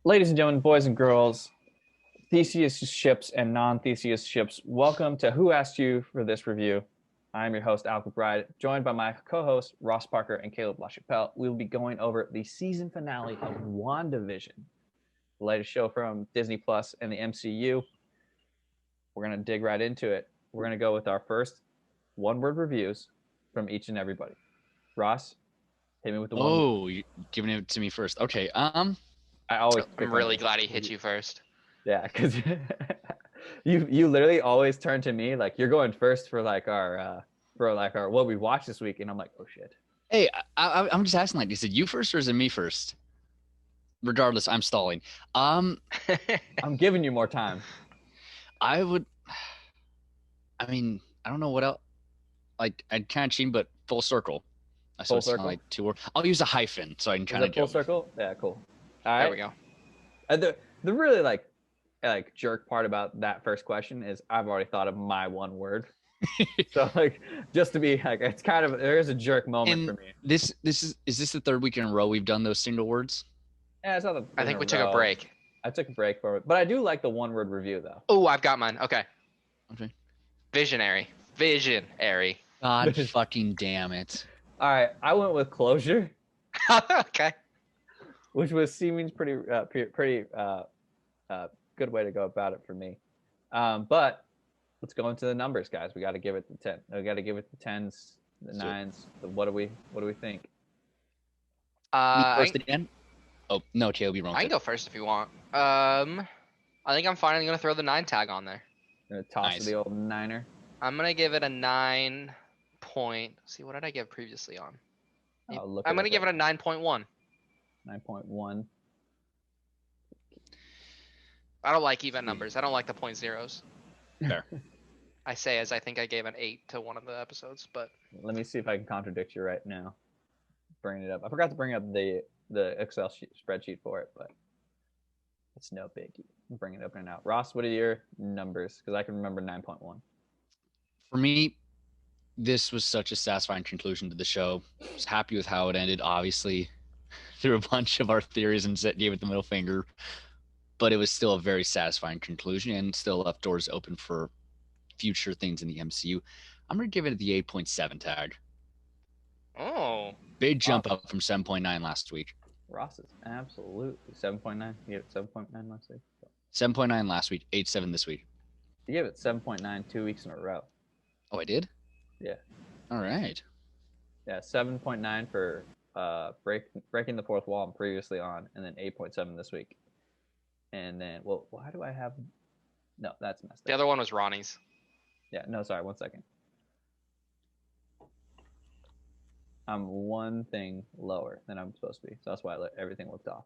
Ladies and gentlemen, boys and girls, Theseus ships and non-Theseus ships, welcome to Who Asked You for this review. I am your host, Alec McBride, joined by my co-hosts, Ross Parker and Kalib LaChapelle. We will be going over the season finale of WandaVision, the latest show from Disney Plus and the MCU. We're going to dig right into it. We're going to go with our first one-word reviews from each and everybody. Ross, hit me with the one. Oh, you're giving it to me first. Okay. I always. I'm really glad he hit you first. Yeah, because you literally always turn to me like you're going first for our what we watched this week, and I'm like, oh shit. Hey, I'm just asking, like, is it you first or is it me first? Regardless, I'm stalling. I'm giving you more time. I mean, I don't know what else. Like, I'd kind of cheat, but full circle. Full circle. Like two words. I'll use a hyphen so I can kind of full circle. Yeah, cool. All right. There we go. The really like jerk part about that first question is I've already thought of my one word. So like just to be like it's kind of there is a jerk moment for me. Is this the third week in a row we've done those single words? Yeah, it's not I think we took a break. I took a break for it, but I do like the one word review though. Oh, I've got mine. Okay. Okay. Visionary. God fucking damn it. All right, I went with closure. Okay. Which was seeming pretty good way to go about it for me. But let's go into the numbers, guys. We got to give it the 10. We got to give it the 10s, the 9s. What do we think? First again? Oh no, Caleb, you're wrong. I can go first if you want. I think I'm finally gonna throw the 9 tag on there. Gonna toss the old 9er. I'm gonna give it a 9 point. See, what did I give previously on? I'm gonna give it a 9.1. 9.1. I don't like even numbers. I don't like the point zeros. Fair. I say as I think I gave an 8 to one of the episodes, but let me see if I can contradict you right now. Bringing it up. I forgot to bring up the Excel spreadsheet for it, but it's no biggie. Bring it up and out. Ross, what are your numbers? Because I can remember 9.1. For me, this was such a satisfying conclusion to the show. I was happy with how it ended, obviously. Threw a bunch of our theories and gave it the middle finger, but it was still a very satisfying conclusion and still left doors open for future things in the MCU. I'm going to give it the 8.7 tag. Oh. Big jump up from 7.9 last week. Ross is absolutely 7.9. You gave it 7.9 last week. 7.9 last week, 8.7 this week. You gave it 7.9 2 weeks in a row. Oh, I did? Yeah. All right. Yeah, 7.9 for breaking the fourth wall and previously on, and then 8.7 this week. And then, well, why do I have? No, that's messed up. The other one was Ronnie's. Yeah, no, sorry, 1 second. I'm one thing lower than I'm supposed to be, so that's why everything looked off.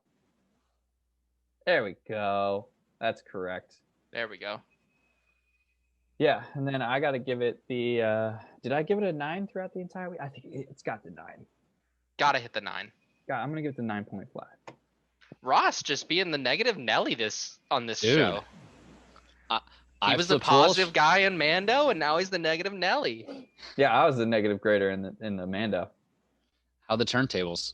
There we go. That's correct. There we go. Yeah, and then I got to give it the. Did I give it a 9 throughout the entire week? I think it's got the 9. Gotta hit the 9. God, I'm gonna give it the 9.5. Ross just being the negative Nelly on this Dude. show. He was the positive guy in Mando, and now he's the negative Nelly. Yeah, I was the negative grader in the Mando. How the turntables.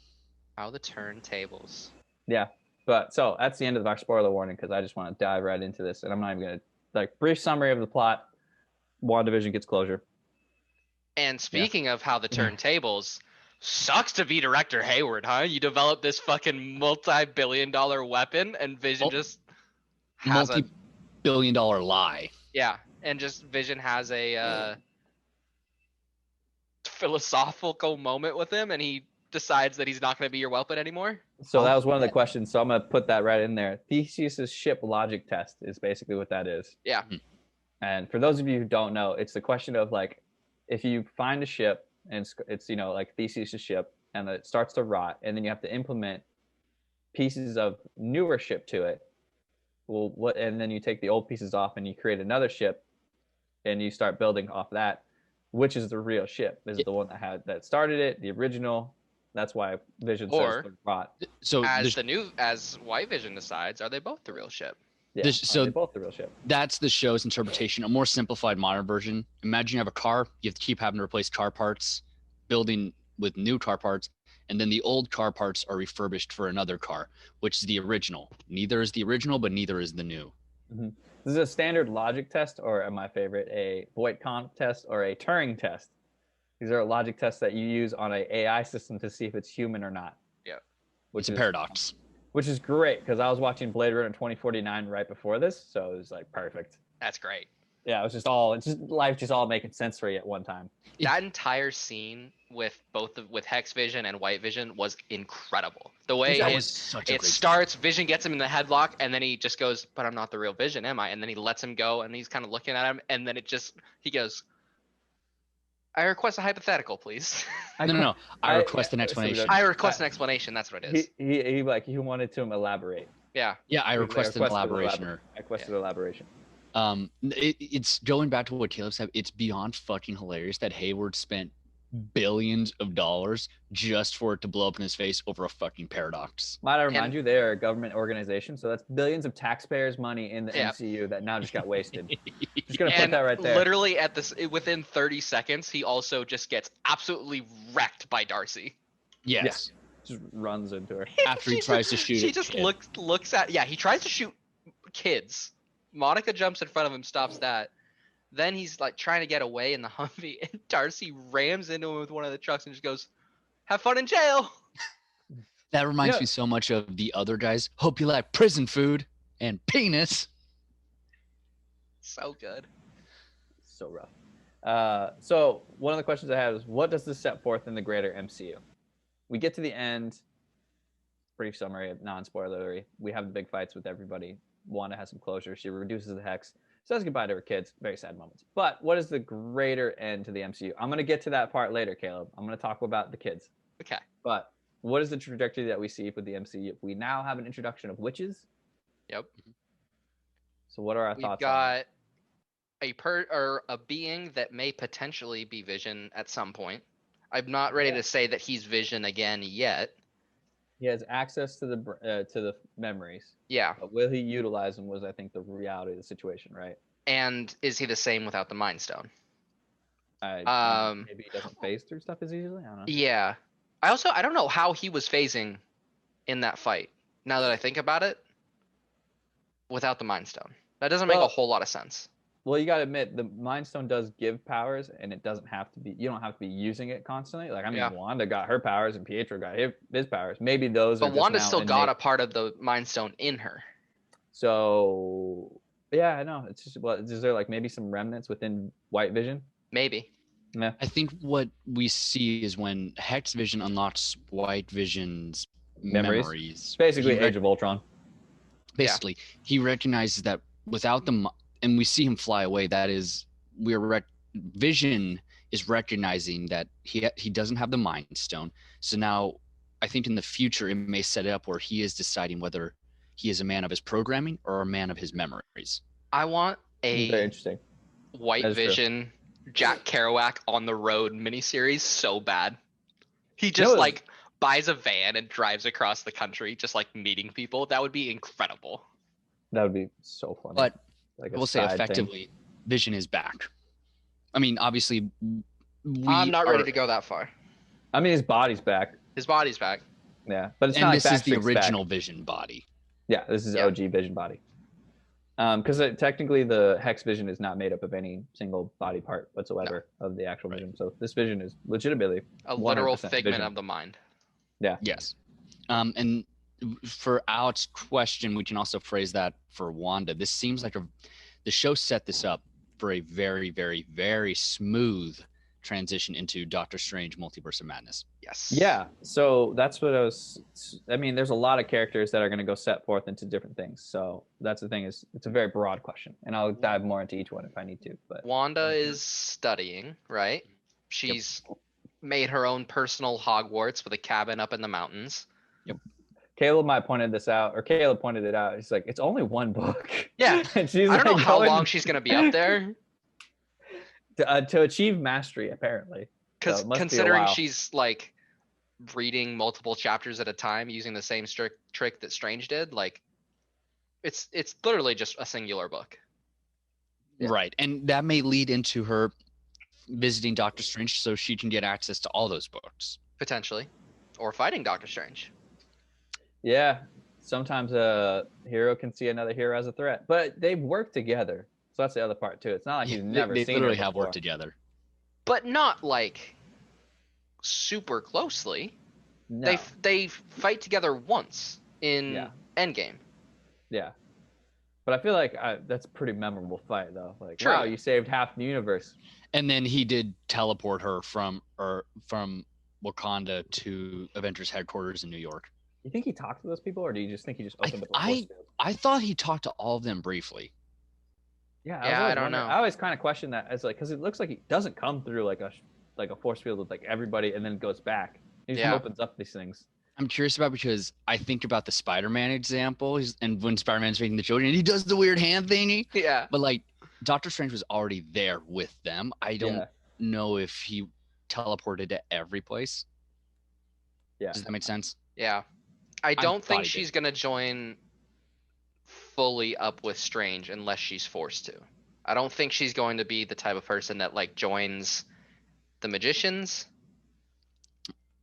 How the turntables. Yeah, but so that's the end of our spoiler warning because I just want to dive right into this, and I'm not even gonna brief summary of the plot. WandaVision gets closure. And speaking of how the turntables, sucks to be Director Hayward, huh? You develop this fucking multi-billion-dollar weapon, and Vision just has multi-billion-dollar lie. Yeah, and just Vision has a philosophical moment with him, and he decides that he's not going to be your weapon anymore. So that was one of the questions. So I'm going to put that right in there. Theseus's ship logic test is basically what that is. Yeah. And for those of you who don't know, it's the question of if you find a ship and it's like Theseus's ship and it starts to rot, and then you have to implement pieces of newer ship to it. Well, and then you take the old pieces off and you create another ship, and you start building off that. Which is the real ship? Is it the one that started it, the original? That's why Vision says the rot. So as White Vision decides, are they both the real ship? Yeah, are they both the real ship? That's the show's interpretation. A more simplified modern version. Imagine you have a car. You have to keep having to replace car parts, building with new car parts, and then the old car parts are refurbished for another car, which is the original. Neither is the original, but neither is the new. Mm-hmm. This is a standard logic test, or my favorite, a Voight-Kampff test or a Turing test. These are logic tests that you use on an AI system to see if it's human or not. Yeah. It's a paradox. Which is great, because I was watching Blade Runner 2049 right before this, so it was like perfect. That's great. Yeah, life just all making sense for you at one time. That entire scene with with Hex Vision and White Vision was incredible. The way it starts, Vision gets him in the headlock, and then he just goes, "But I'm not the real Vision, am I?" And then he lets him go, and he's kind of looking at him, and then he goes, "I request a hypothetical, please." No. I request an explanation. I request an explanation. That's what it is. He wanted to elaborate. Yeah. Yeah, I request an elaboration. I requested elaboration. It's going back to what Caleb said. It's beyond fucking hilarious that Hayward spent billions of dollars just for it to blow up in his face over a fucking paradox. Might I remind you, they are a government organization, so that's billions of taxpayers' money in the MCU that now just got wasted. Just gonna put that right there. Literally within 30 seconds, he also just gets absolutely wrecked by Darcy. Yes. Just runs into her after he tries to shoot. She just looks at. Yeah, he tries to shoot kids. Monica jumps in front of him, stops that. Then he's like trying to get away in the Humvee, and Darcy rams into him with one of the trucks and just goes, "Have fun in jail." That reminds me so much of the other guys. Hope you like prison food and penis. So good. So rough. So one of the questions I have is, what does this set forth in the greater MCU? We get to the end. Brief summary, non-spoilery. We have the big fights with everybody. Wanda has some closure. She reduces the hex, says goodbye to her kids. Very sad moments. But what is the greater end to the MCU? I'm going to get to that part later, Caleb. I'm going to talk about the kids. Okay. But what is the trajectory that we see with the MCU? We now have an introduction of witches. Yep. So what are our thoughts? We've got a being that may potentially be Vision at some point. I'm not ready to say that he's Vision again yet. He has access to the memories. Yeah. But will he utilize them was, I think, the reality of the situation, right? And is he the same without the Mind Stone? Maybe he doesn't phase through stuff as easily. I don't know. Yeah. I don't know how he was phasing in that fight. Now that I think about it, without the Mind Stone, that doesn't make a whole lot of sense. Well, you gotta admit, the Mind Stone does give powers, and it doesn't have to be. You don't have to be using it constantly. Like, I mean, Wanda got her powers, and Pietro got his powers. Maybe those. But Wanda still got a part of the Mind Stone in her. So, yeah, I know. It's just, is there like maybe some remnants within White Vision? Maybe. Yeah. I think what we see is when Hex Vision unlocks White Vision's memories. Basically, Age of Ultron. Basically, he recognizes that without the. And we see him fly away. That is, Vision is recognizing that he doesn't have the Mind Stone. So now, I think in the future it may set it up where he is deciding whether he is a man of his programming or a man of his memories. I want a very interesting White Vision, Jack Kerouac on the road miniseries so bad. He just buys a van and drives across the country, just like meeting people. That would be incredible. That would be so funny. But we'll say effectively, Vision is back. I mean, obviously, I'm not ready to go that far. I mean, his body's back. His body's back. Yeah, but it's and not. This is the original Vision body. Yeah, this is OG Vision body. Because technically, the Hex Vision is not made up of any single body part whatsoever of the actual Vision. So this Vision is legitimately a literal figment of the mind. Yeah. Yes. And for Alex's question, we can also phrase that for Wanda. This seems like the show set this up for a very, very, very smooth transition into Doctor Strange Multiverse of Madness. Yes. Yeah. So that's what I mean, there's a lot of characters that are going to go set forth into different things. So that's the thing, is it's a very broad question, and I'll dive more into each one if I need to. But Wanda is studying, right? She's made her own personal Hogwarts with a cabin up in the mountains. Yep. Caleb pointed it out. He's like, it's only one book. Yeah. And she's I don't know how long she's going to be up there. To achieve mastery, apparently. Because considering she's like reading multiple chapters at a time using the same trick that Strange did, like it's literally just a singular book. Yeah. Right. And that may lead into her visiting Doctor Strange so she can get access to all those books. Potentially. Or fighting Doctor Strange. Yeah, sometimes a hero can see another hero as a threat, but they've worked together. So that's the other part too. It's not like he's never They seen literally her have before. worked together. But not like super closely. No. They fight together once in Endgame. Yeah. But I feel like that's a pretty memorable fight, though. Like, True. wow, you saved half the universe. And then he did teleport her from Wakanda to Avengers headquarters in New York. You think he talked to those people, or do you just think he just opened up a force field? I thought he talked to all of them briefly. Yeah, I don't know. I always kind of question that as like, because it looks like he doesn't come through like a force field with like everybody and then goes back. He just opens up these things. I'm curious about because I think about the Spider-Man example, and when Spider-Man's making the children, he does the weird hand thingy. Yeah. But like Doctor Strange was already there with them. I don't know if he teleported to every place. Yeah. Does that make sense? Yeah. I don't think she's gonna join fully up with Strange unless she's forced to. I don't think she's going to be the type of person that like joins the magicians.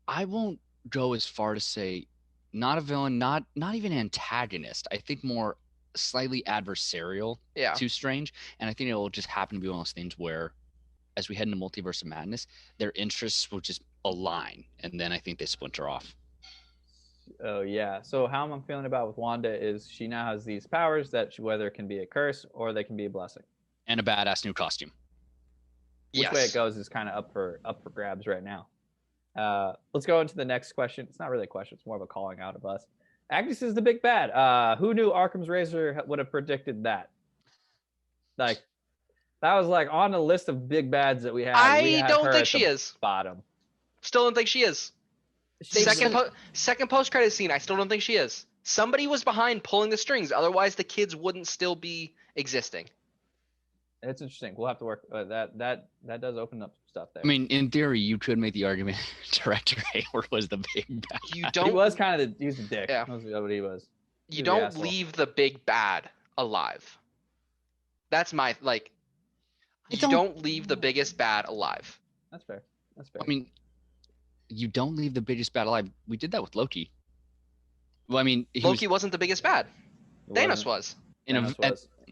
I won't go as far to say not a villain, not even antagonist. I think more slightly adversarial to Strange. And I think it will just happen to be one of those things where as we head into Multiverse of Madness, their interests will just align. And then I think they splinter off. Oh, yeah. So how I'm feeling about with Wanda is she now has these powers that whether it can be a curse or they can be a blessing. And a badass new costume. Which way it goes is kind of up for grabs right now. Let's go into the next question. It's not really a question. It's more of a calling out of us. Agnes is the big bad. Who knew Arkham's Razor would have predicted that? Like, that was like on the list of big bads that we had. I don't think she is. Bottom. Still don't think she is. Second post-credit scene, I still don't think she is. Somebody was behind pulling the strings. Otherwise, the kids wouldn't still be existing. It's interesting. We'll have to work. That does open up some stuff there. I mean, in theory, you could make the argument Director Hayward was the big bad. You don't. He was kind of he was a dick. Yeah. That's what he was. You don't leave the big bad alive. That's my like. You don't leave the biggest bad alive. That's fair. I mean, you don't leave the biggest bad alive. We did that with Loki. Well, I mean, Loki wasn't the biggest bad. Thanos was.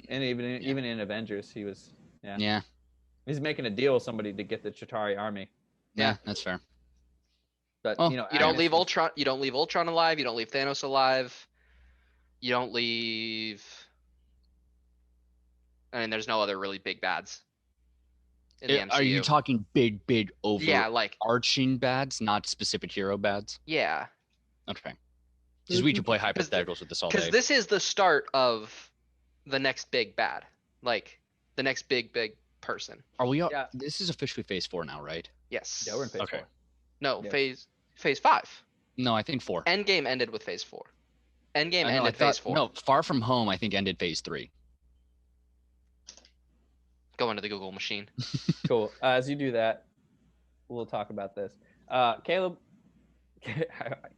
And even in Avengers, he was. Yeah. He's making a deal with somebody to get the Chitauri army. Yeah, that's fair. But you don't leave Ultron. You don't leave Ultron alive. You don't leave Thanos alive. You don't leave. I mean, there's no other really big bads. In the MCU. Are you talking big over? Yeah, like arching bads, not specific hero bads. Yeah. Okay. Because we could play hypotheticals with this all day. Because this is the start of the next big bad, like the next big person. Are we? Yeah. This is officially Phase 4 now, right? Yes. Yeah, we're in Phase 4. No, Phase 5. No, I think 4. Endgame ended with Phase 4. Endgame ended Phase 4. No, Far From Home, I think ended Phase 3. Go into the Google machine. Cool. As you do that, we'll talk about this. Kalib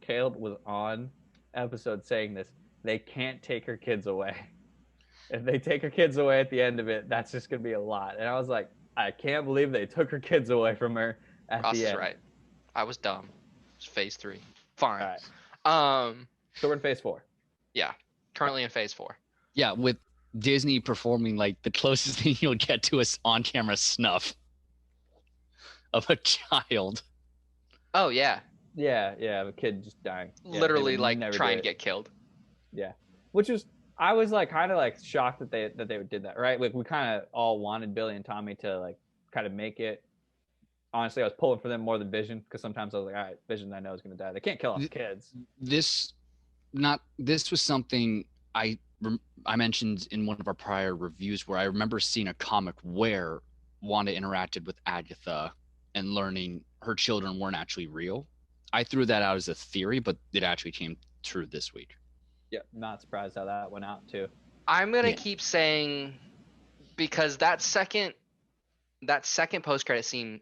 was on episode saying this. They can't take her kids away. If they take her kids away at the end of it, that's just going to be a lot. And I was like, I can't believe they took her kids away from her at Ross the end. Is right. I was dumb. It's Phase 3. Fine. All right. So we're in Phase 4. Yeah. Currently in Phase 4. Yeah, with Disney performing like the closest thing you'll get to is on-camera snuff of a child. Oh, yeah. Yeah, a kid just dying. Literally, like, trying to get killed. Yeah. Which is, I was like kind of like shocked that they did that, right? Like we kind of all wanted Billy and Tommy to like kind of make it. Honestly, I was pulling for them more than Vision because sometimes I was like, all right, Vision I know is going to die. They can't kill off the kids. This was something I mentioned in one of our prior reviews where I remember seeing a comic where Wanda interacted with Agatha and learning her children weren't actually real. I threw that out as a theory, but it actually came true this week. Yeah, not surprised how that went out too. I'm gonna keep saying because that second post-credit scene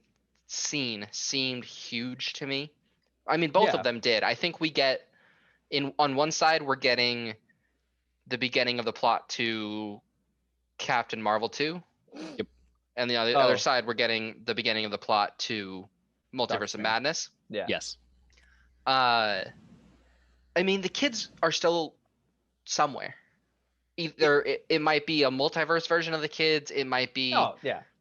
seemed huge to me. I mean, both of them did. I think we get on one side we're getting the beginning of the plot to Captain Marvel 2. Yep. And the other side we're getting the beginning of the plot to Multiverse of Madness. Yeah. Yes. I mean, the kids are still somewhere. Either it might be a multiverse version of the kids. It might be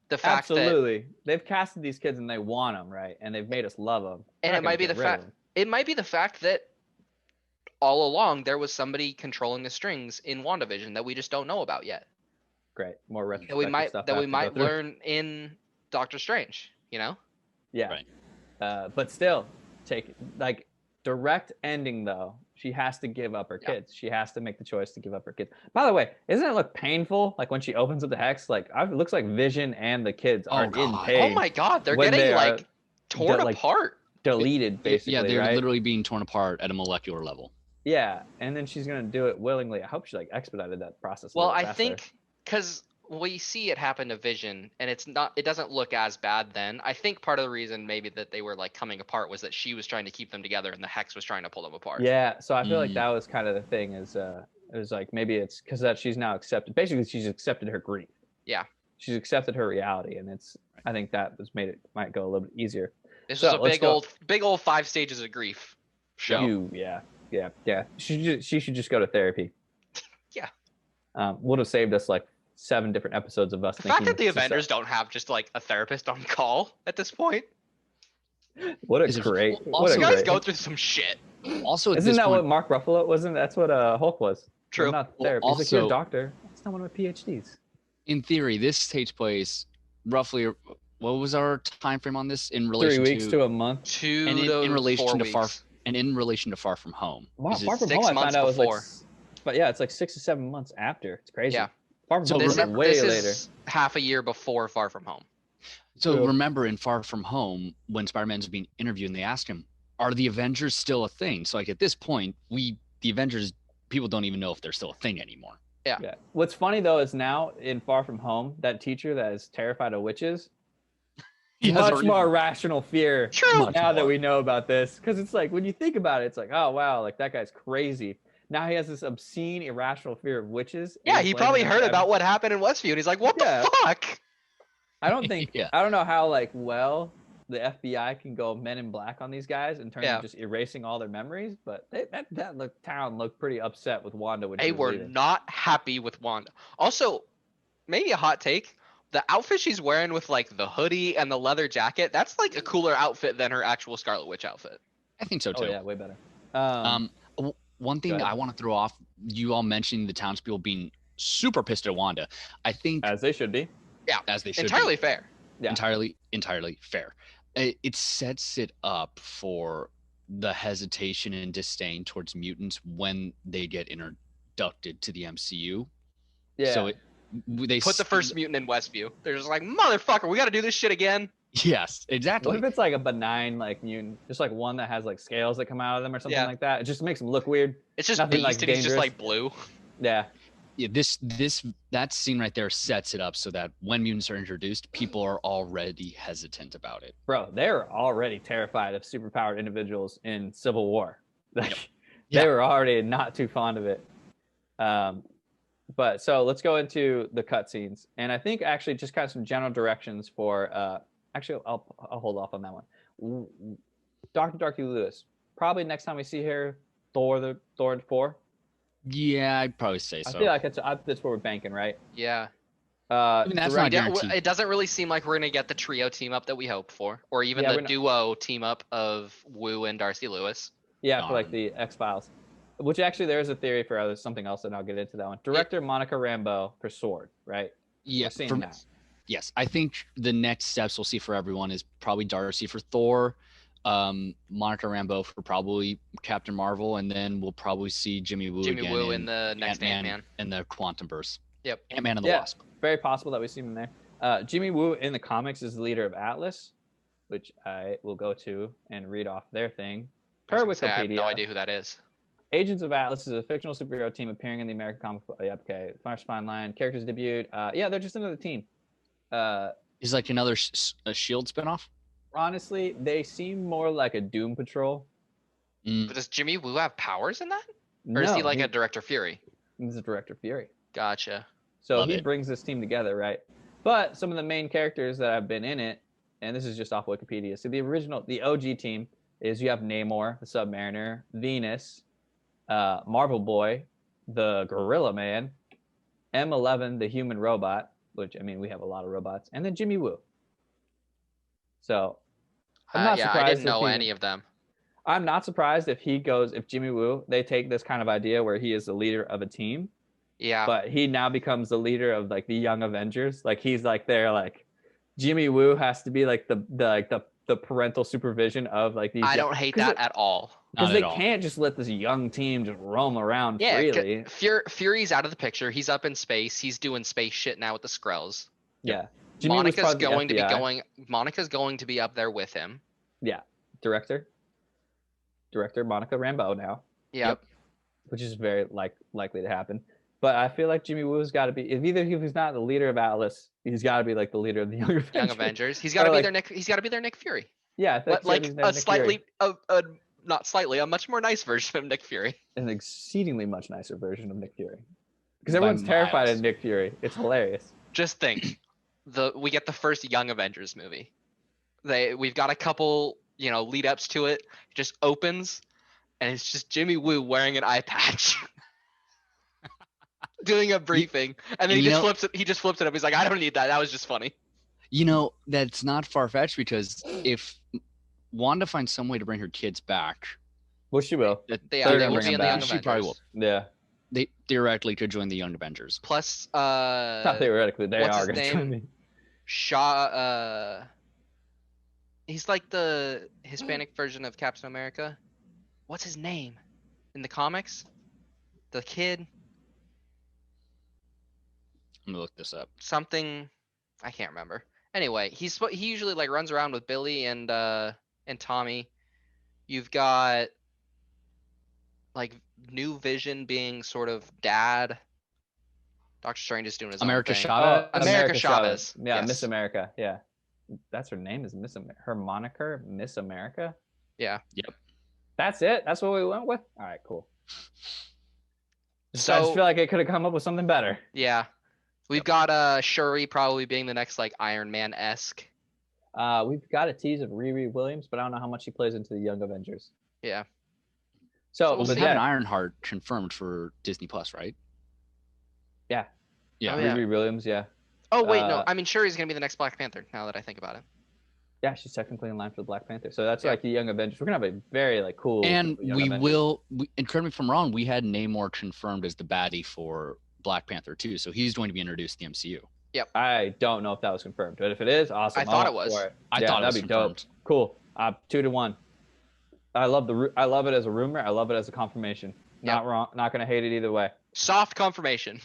the fact that they've casted these kids and they want them, right? And they've made us love them. And it might be the fact. It might be the fact that all along there was somebody controlling the strings in WandaVision that we just don't know about yet. Great, more retrospective stuff that we might learn in Doctor Strange. You know? Yeah. Right. But still, direct ending though. She has to give up her kids. She has to make the choice to give up her kids. By the way, doesn't it look painful? Like when she opens up the hex, like it looks like Vision and the kids are in pain. Oh my God, they're getting torn apart, deleted basically. Yeah, they're literally being torn apart at a molecular level. Yeah, and then she's gonna do it willingly. I hope she expedited that process. Well, I think because we see it happen to Vision, and it doesn't look as bad then. I think part of the reason maybe that they were coming apart was that she was trying to keep them together and the Hex was trying to pull them apart. Yeah, so I feel like that was kind of the thing is it was maybe it's because that she's now accepted. Basically, she's accepted her grief. Yeah. She's accepted her reality, and I think that might go a little bit easier. This was a big old 5 stages of grief show. Yeah. She should just go to therapy. Yeah. Would have saved us 7 different episodes of us. The fact that the Avengers don't have just a therapist on call at this point. What a great. You guys go through some shit. Also, isn't that what Mark Ruffalo wasn't? That's what Hulk was. True. Not therapist. He's you're a doctor. It's not one of my PhDs. In theory, this takes place roughly. What was our time frame on this in relation 3 weeks to a month? In relation to 4 weeks. Far From Home. Wow, Far From Home, I found out was but yeah, it's 6 to 7 months after. It's crazy. Yeah. Far From Home is way later. Is half a year before Far From Home. So remember in Far From Home, when Spider-Man's being interviewed and they ask him, are the Avengers still a thing? So at this point, the Avengers, people don't even know if they're still a thing anymore. Yeah. What's funny though is now in Far From Home, that teacher that is terrified of witches, much more rational fear now that we know about this. Because it's when you think about it, it's oh wow, that guy's crazy. Now he has this obscene, irrational fear of witches. Yeah, he probably heard about what happened in Westview, and he's like, "What the fuck?" I don't think. I don't know how well the FBI can go Men in Black on these guys in terms of just erasing all their memories, but that town looked pretty upset with Wanda when they were not happy with Wanda. Also, maybe a hot take: the outfit she's wearing with the hoodie and the leather jacket, that's a cooler outfit than her actual Scarlet Witch outfit. I think so too. Oh yeah, way better. One thing I want to throw off, you all mentioned the townspeople being super pissed at Wanda. I think as they should be. Yeah, as they should entirely be. Fair. Yeah. Entirely fair. It sets it up for the hesitation and disdain towards mutants when they get introduced to the MCU. Yeah. So they put the first mutant in Westview. They're just motherfucker, we got to do this shit again. Yes, exactly. What if it's a benign mutant, just one that has scales that come out of them or something like that? It just makes them look weird. It's just Beast and he's just blue. Yeah. Yeah, that scene right there sets it up so that when mutants are introduced, people are already hesitant about it. Bro, they're already terrified of superpowered individuals in Civil War. They were already not too fond of it. But so let's go into the cutscenes, and I think actually just kind of some general directions for. Actually, I'll hold off on that one. Dr. Darky Lewis. Probably next time we see her, Thor 4. Yeah, I'd probably say so. I feel like that's what we're banking, right? Yeah. That's not guaranteed. It doesn't really seem like we're gonna get the trio team up that we hope for, or even the duo team up of Wu and Darcy Lewis. Yeah, for the X-Files. Which actually there is a theory for something else, and I'll get into that one. Director Monica Rambeau for Sword, right? Yeah. Yes, I think the next steps we'll see for everyone is probably Darcy for Thor, Monica Rambeau for probably Captain Marvel, and then we'll probably see Jimmy Woo in the next Ant-Man and the Quantum Burst. Yep. Ant-Man and the Wasp. Very possible that we see him there. Jimmy Woo in the comics is the leader of Atlas, which I will go to and read off their thing. I have no idea who that is. Agents of Atlas is a fictional superhero team appearing in the American comic book. Okay. First Fine Line. Characters debuted. They're just another team. Is another a S.H.I.E.L.D. spinoff? Honestly, they seem more like a Doom Patrol. But does Jimmy Woo have powers in that? Or is he a Director Fury? He's a Director Fury. Gotcha. So he brings this team together, right? But some of the main characters that have been in it, and this is just off Wikipedia. So the OG team, is you have Namor, the Submariner, Venus, Marvel Boy, the Gorilla Man, M11, the Human Robot, which, I mean, we have a lot of robots, and then Jimmy Woo. So I'm not surprised. I didn't know any of them. I'm not surprised if Jimmy Woo, they take this kind of idea where he is the leader of a team. Yeah. But he now becomes the leader of like the Young Avengers. Like he's like they're like Jimmy Woo has to be like the parental supervision of like these. I don't hate that at all. Because they can't just let this young team just roam around freely. Fury's out of the picture. He's up in space. He's doing space shit now with the Skrulls. Yeah. Monica's going to be up there with him. Yeah. Director Monica Rambeau now. Yep. Which is very likely to happen. But I feel like Jimmy Woo's got to be, if he's not the leader of Atlas, he's got to be like the leader of the Young Avengers. He's got to be their Nick. He's got to be their Nick Fury. Yeah, like a much more nice version of Nick Fury. An exceedingly much nicer version of Nick Fury. Because everyone's terrified of Nick Fury. It's hilarious. Just think, we get the first Young Avengers movie. We've got a couple, lead ups to it. It just opens, and it's just Jimmy Woo wearing an eye patch. Doing a briefing, and then he just flips it up. He's like, I don't need that. That was just funny. That's not far-fetched, because if Wanda finds some way to bring her kids back, well, she will. They will be in the Young Avengers. She probably will. Yeah. They theoretically could join the Young Avengers. Plus, not theoretically, they are going to join me. Shaw. He's like the Hispanic version of Captain America. What's his name in the comics? The kid. I'm gonna look this up. Something, I can't remember. Anyway, he usually like runs around with Billy and Tommy. You've got like New Vision being sort of dad. Doctor Strange is doing his America own thing. Chavez. America Chavez. Yeah, Yes. Miss America. Yeah, that's her name. Is her moniker Miss America? Yeah. Yep. That's it. That's what we went with. All right, cool. I So just feel like it could have come up with something better. yeah, we've got Shuri probably being the next like Iron Man-esque. We've got a tease of Riri Williams, but I don't know how much she plays into the Young Avengers. Yeah. So we have an Ironheart confirmed for Disney Plus, right? Yeah. Yeah. Oh, yeah. Riri Williams, yeah. Oh wait, no. I mean, Shuri's gonna be the next Black Panther. Now that I think about it. Yeah, she's technically in line for the Black Panther. So that's like the Young Avengers. We're gonna have a very like cool. And Young we Avengers. will. And correct me if I'm wrong. We had Namor confirmed as the baddie for Black Panther too, so he's going to be introduced to the MCU. Yep. I don't know if that was confirmed, but if it is, awesome. I thought it was. I thought it was that'd be confirmed. dope. Cool. 2-1. I love it as a rumor. I love it as a confirmation. Not wrong. Not gonna hate it either way. Soft confirmation.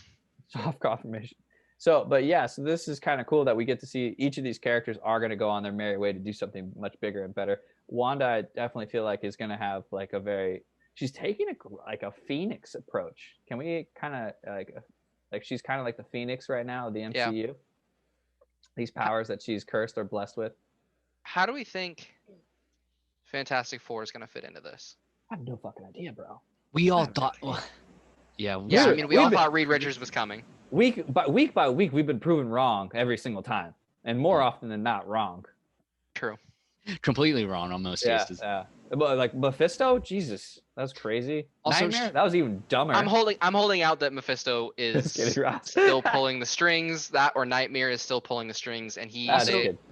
Soft confirmation. So, but yeah, so this is kind of cool that we get to see each of these characters are going to go on their merry way to do something much bigger and better. Wanda, I definitely feel like is going to have like she's taking a Phoenix approach. Can we kind of like she's kind of like the Phoenix right now of the MCU? Yeah. These powers that she's cursed or blessed with. How do we think Fantastic Four is going to fit into this? I have no fucking idea, bro. We all thought, yeah. I mean, we all thought Reed Richards was coming. Week by week, we've been proven wrong every single time, and more often than not, wrong. True. Completely wrong on most cases. Yeah. But like Mephisto, Jesus, that was crazy. Also, Nightmare, that was even dumber. I'm holding out that Mephisto is still pulling the strings. Or Nightmare is still pulling the strings, and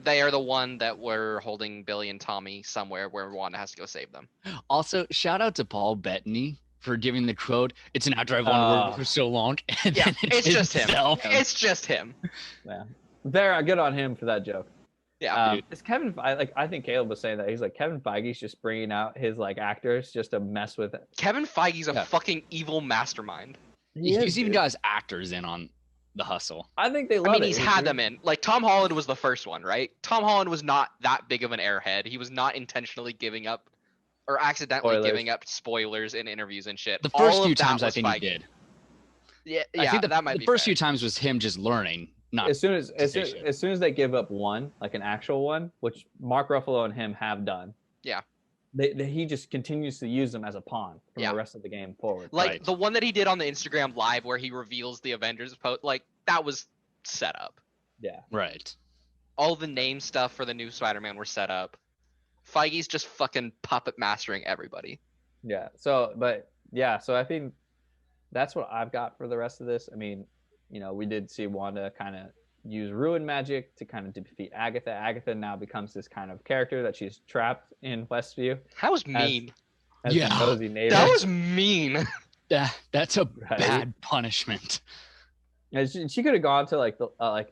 they are the one that were holding Billy and Tommy somewhere where Wanda has to go save them. Also, shout out to Paul Bettany for giving the quote. It's an actor I've wanted to work with for so long. And yeah, it's just him. It's just him. Yeah, very good on him for that joke. Yeah, it's Kevin. I think Caleb was saying that he's like Kevin Feige's just bringing out his like actors just to mess with it. Kevin Feige's a fucking evil mastermind. He's even got his actors in on the hustle. I think they love it. I mean, he's had them in. Like Tom Holland was the first one, right? Tom Holland was not that big of an airhead. He was not intentionally giving up or accidentally giving up spoilers in interviews and shit. The first few times I think he did. Yeah, I think that might be the first fair. Few times was him just learning. Not as soon as they give up one, like an actual one, which Mark Ruffalo and him have done. Yeah. He just continues to use them as a pawn from the rest of the game forward. Like the one that he did on the Instagram Live where he reveals the Avengers post, like that was set up. Yeah. Right. All the name stuff for the new Spider-Man were set up. Feige's just fucking puppet mastering everybody. Yeah. So I think that's what I've got for the rest of this. I mean, we did see Wanda kind of use ruin magic to kind of defeat Agatha. Agatha now becomes this kind of character that she's trapped in Westview. That was mean. As a nosy neighbor. That was mean. That's a bad punishment. Yeah, she could have gone to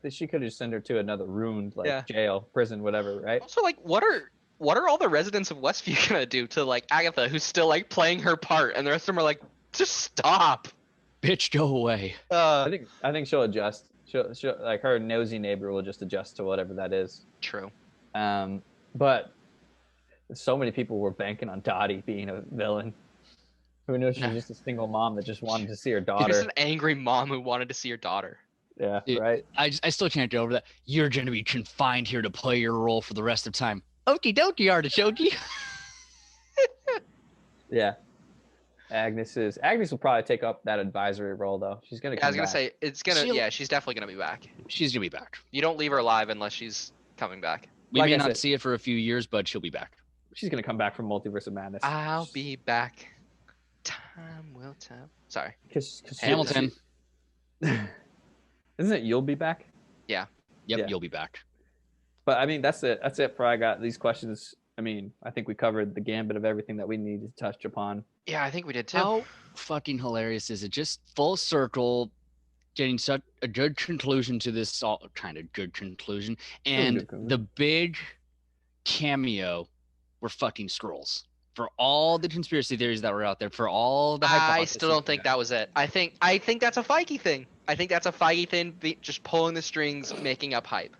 she could have sent her to another ruined jail, prison, whatever, right? Also, what are all the residents of Westview gonna do to Agatha, who's still playing her part, and the rest of them are just stop, bitch, go away. I think she'll adjust. She'll her nosy neighbor will just adjust to whatever that is. True. But so many people were banking on Dottie being a villain. Who knows? She's just a single mom that just wanted to see her daughter. Just an angry mom who wanted to see her daughter. Yeah, right. I still can't get over that. You're going to be confined here to play your role for the rest of time. Okie dokie, artichoke. Yeah. Agnes will probably take up that advisory role though. She's gonna. I was gonna say she's definitely gonna be back. She's gonna be back. You don't leave her alive unless she's coming back. We may not see it for a few years, but she'll be back. She's gonna come back from Multiverse of Madness. I'll be back. Time will tell. Sorry. Cause Hamilton. Isn't it You'll Be Back? Yeah. Yep, yeah. You'll be back. But I mean, that's it. That's it for I got these questions. I mean, I think we covered the gambit of everything that we needed to touch upon. Yeah, I think we did too. How fucking hilarious is it? Just full circle, getting such a good conclusion to this kind of good conclusion. And the big cameo were fucking Skrulls. For all the conspiracy theories that were out there, for all the hypotheses. I still don't think that was it. I think that's a Feige thing. I think that's a Feige thing, just pulling the strings, making up hype.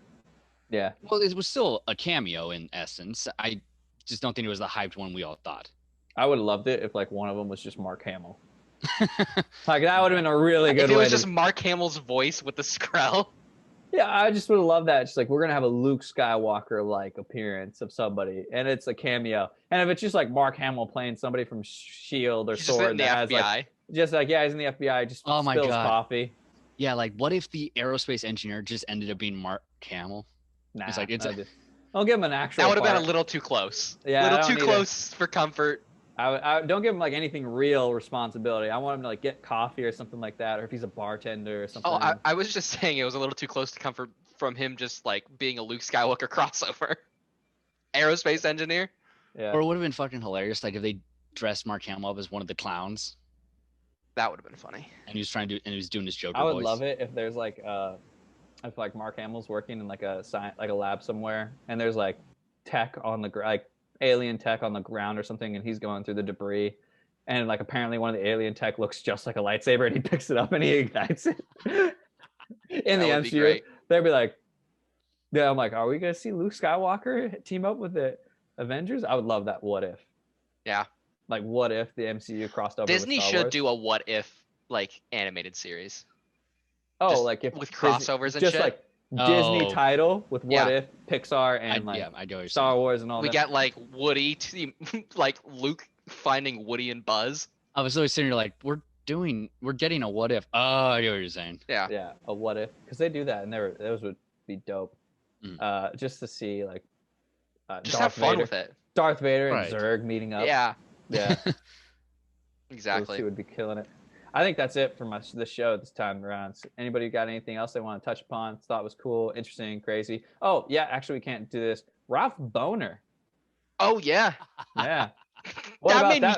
Yeah. Well, it was still a cameo in essence. I just don't think it was the hyped one we all thought. I would have loved it if one of them was just Mark Hamill. That would have been a really good way. If it was just Mark Hamill's voice with the Skrull. Yeah, I just would have loved that. Just we're gonna have a Luke Skywalker appearance of somebody, and it's a cameo. And if it's just Mark Hamill playing somebody from Shield or he's Sword that has FBI. He's in the FBI, just spills coffee. Yeah, what if the aerospace engineer just ended up being Mark Hamill? Nah, I'll give him an actual. That would have been a little too close. Yeah, a little too close for comfort. I don't give him anything real responsibility. I want him to get coffee or something like that, or if he's a bartender or something. Oh, I was just saying it was a little too close to comfort from him just being a Luke Skywalker crossover. Aerospace engineer. Yeah. Or it would have been fucking hilarious if they dressed Mark Hamill up as one of the clowns. That would have been funny. And he was doing his Joker voice. I would voice. love it if there's if Mark Hamill's working in a lab somewhere, and there's tech on the alien tech on the ground or something, and he's going through the debris, and apparently one of the alien tech looks just like a lightsaber, and he picks it up and he ignites it. In the MCU, they'd be I'm are we gonna see Luke Skywalker team up with the Avengers? I would love that. What if? Yeah. What if the MCU crossed over? Disney with Star should Wars? do a what if animated series. Oh, if with crossovers Disney, and shit. Disney title with what if Pixar and I do Star Wars and all we that. We get Woody, Luke finding Woody and Buzz. I was always sitting here we're getting a what if. Oh, I know what you're saying. Yeah. Yeah, a what if, because they do that and those would be dope. Just to see just Darth have fun Vader, with it. Darth Vader and Zurg meeting up. Yeah. Those Exactly. two would be killing it. I think that's it for this show this time around. Anybody got anything else they want to touch upon? Thought was cool, interesting, crazy? Oh yeah, actually we can't do this. Ralph Boner. Oh yeah. Yeah. That made me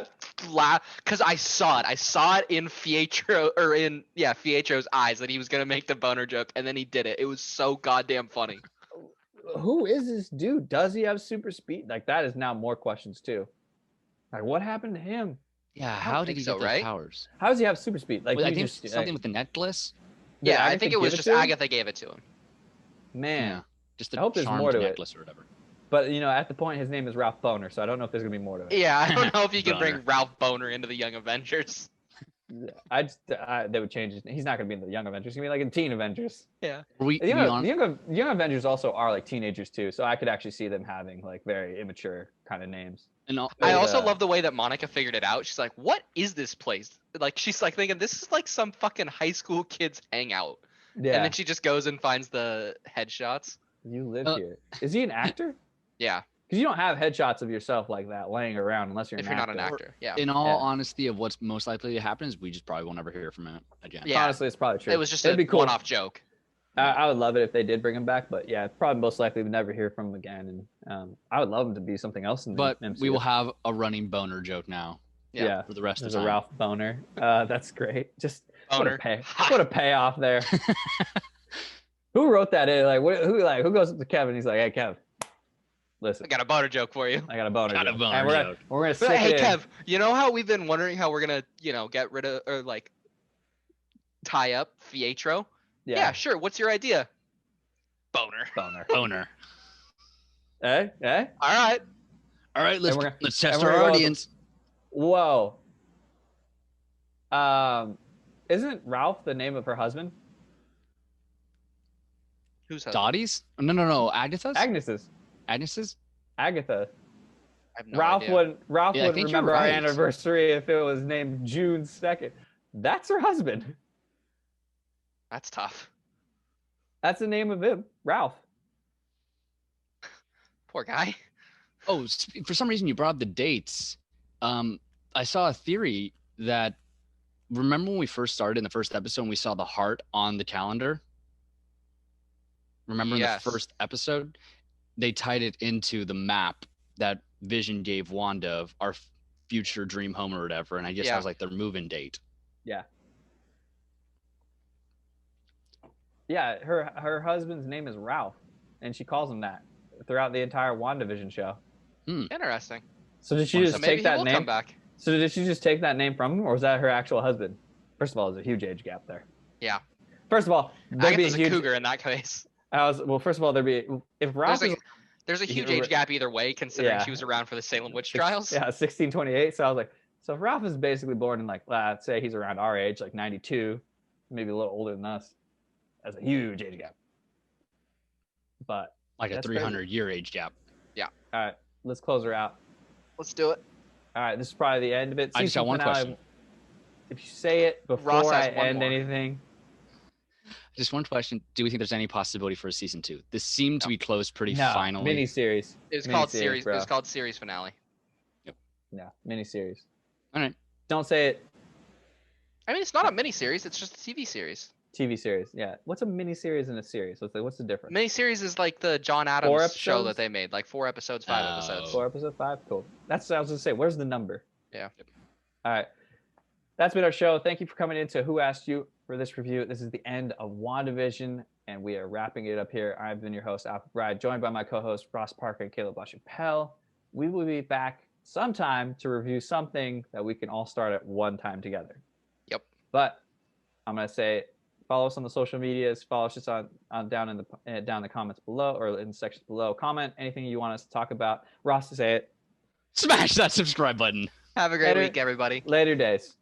laugh because I saw it. I saw it in Fietro's eyes that he was gonna make the boner joke, and then he did it. It was so goddamn funny. Who is this dude? Does he have super speed? That is now more questions too. What happened to him? Yeah, how did he get those powers? How does he have super speed? I think something with the necklace. Yeah, I think it was just Agatha gave it to him. Man, just the I hope there's more to necklace or whatever. But at the point, his name is Ralph Boner, so I don't know if there's gonna be more to it. Yeah, I don't know if you can bring Ralph Boner into the Young Avengers. They would change it. He's not gonna be in the Young Avengers. He's gonna be in Teen Avengers. Yeah. The Young Avengers also are teenagers too, so I could actually see them having very immature kind of names. And I also love the way that Monica figured it out. She's like, "What is this place?" She's thinking, "This is some fucking high school kids hangout." Yeah. And then she just goes and finds the headshots. You live here. Is he an actor? Yeah. Because you don't have headshots of yourself like that laying around unless you're if you're not an actor. Yeah. In all honesty, of what's most likely to happen is we just probably won't ever hear from him again. Yeah. Honestly, it's probably true. It was just It'd a be cool. one-off joke. I would love it if they did bring him back, but yeah, probably most likely we'd never hear from him again. And I would love him to be something else in the MCU. We will have a running boner joke now. Yeah, for the rest of the time. time. A Ralph boner. That's great. Just boner. What a payoff there. Who wrote that in? Who goes up to Kevin? He's like, hey, Kev, listen. I got a boner joke for you. I got a boner joke. Joke. We're gonna stick hey, it Kev, in. you know how we've been wondering how we're gonna, get rid of or like tie up Pietro? Yeah, sure. What's your idea? Boner. Eh? All right. Let's test our audience. Whoa. Isn't Ralph the name of her husband? Who's husband? Dottie's? No. Agatha's? Agnes's? Agatha. I have no Ralph idea. wouldn't remember our right. anniversary if it was named June 2nd. That's her husband. That's tough. That's the name of him, Ralph. Poor guy. Oh, for some reason you brought up the dates. I saw a theory that, remember when we first started in the first episode and we saw the heart on the calendar? Remember in the first episode? They tied it into the map that Vision gave Wanda of our future dream home or whatever, and I guess that was like their move-in date. Yeah. Yeah, her husband's name is Ralph, and she calls him that throughout the entire WandaVision show. Interesting. So did she just take that name? Come back. So did she just take that name from him, or was that her actual husband? First of all, there's a huge age gap there. Yeah. First of all, there'd be a huge cougar in that case. First of all, if Ralph there's a huge age gap either way, considering she was around for the Salem witch trials. Yeah, 1628. So I was like, so if Ralph is basically born in let's say he's around our age, like 92, maybe a little older than us. That's a huge age gap. But like a 300-year age gap. Yeah. All right, let's close her out. Let's do it. All right, this is probably the end of it. I just got one question. If you say it before I end anything. Just one question. Do we think there's any possibility for a season 2? This seemed to be closed pretty finally. Miniseries. It was called series finale. Yep. Yeah, miniseries. All right. Don't say it. I mean, it's not a miniseries. It's just a TV series. TV series, yeah. What's a miniseries and a series? What's the difference? Miniseries is like the John Adams show that they made, like 4 episodes, 5 episodes. 4 episodes, 5? Cool. That's what I was going to say. Where's the number? Yeah. All right. That's been our show. Thank you for coming into Who Asked You for this review. This is the end of WandaVision, and we are wrapping it up here. I've been your host, Alec McBride, joined by my co-hosts, Ross Parker and Kalib LaChapelle. We will be back sometime to review something that we can all start at one time together. Yep. But I'm going to say, follow us on the social medias. Follow us just down in the comments below or in the sections below. Comment anything you want us to talk about. Ross, to say it. Smash that subscribe button. Have a great week, everybody. Later days.